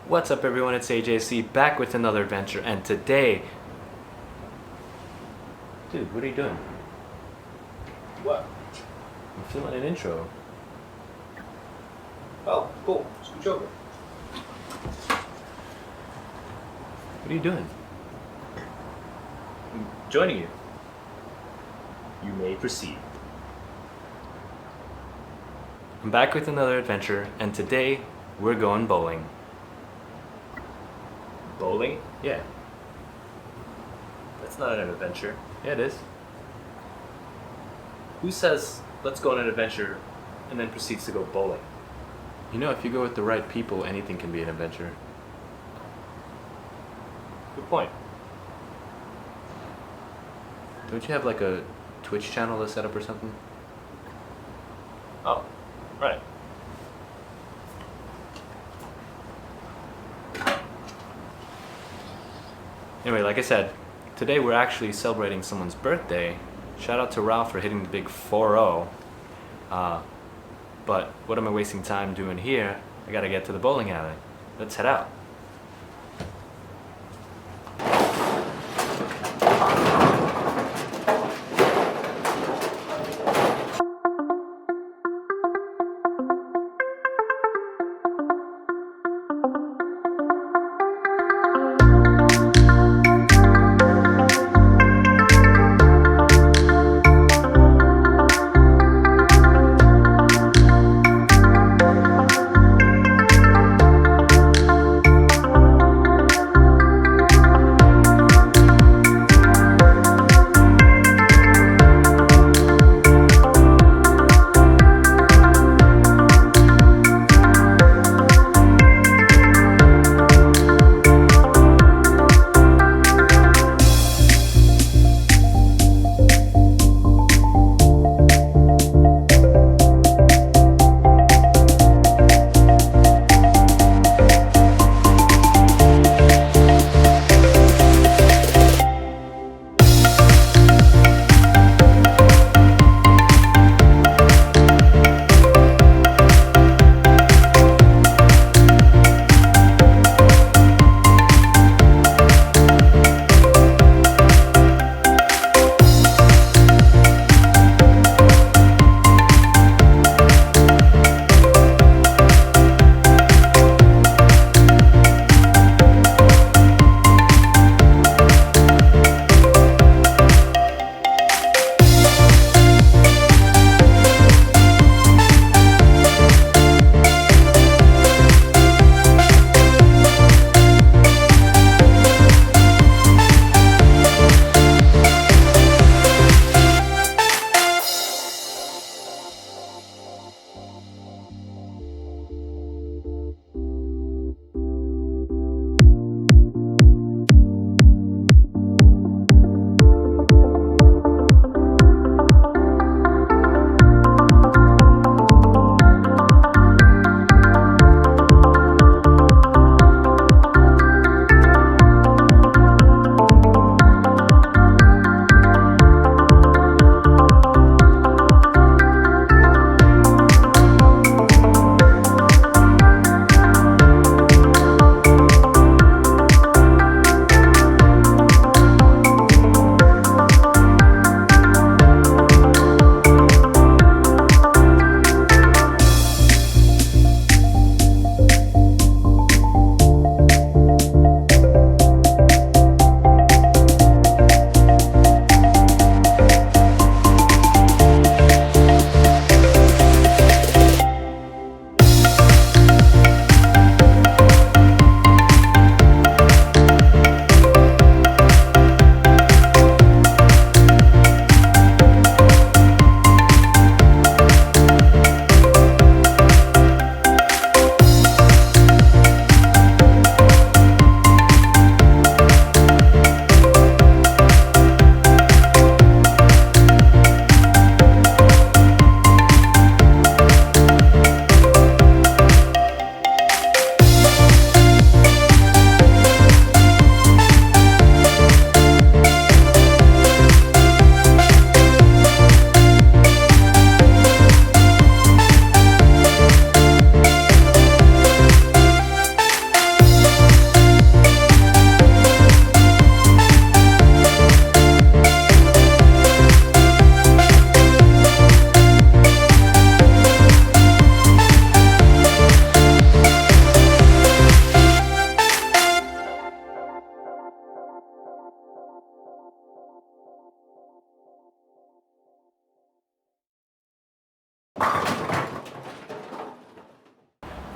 What's up everyone, it's AJC back with another adventure, and today... Dude, what are you doing? What? I'm filming an intro. Oh, cool. Scooch over. What are you doing? I'm joining you. You may proceed. I'm back with another adventure, and today we're going bowling. Bowling? Yeah, That's not an adventure. yeah it is. Who says, let's go on an adventure, and then proceeds to go bowling? You know, if you go with the right people, anything can be an adventure. Good point. Don't you have like a Twitch channel to set up or something? Oh, right. Anyway, like I said, today we're actually celebrating someone's birthday. Shout out to Ralph for hitting the big 4-0. But what am I wasting time doing here? I gotta get to the bowling alley. Let's head out.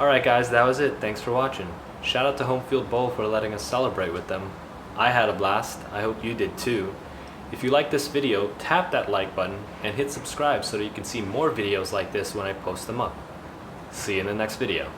Alright guys, that was it. Thanks for watching. Shout out to Homefield Bowl for letting us celebrate with them. I had a blast. I hope you did too. If you like this video, tap that like button and hit subscribe so that you can see more videos like this when I post them up. See you in the next video.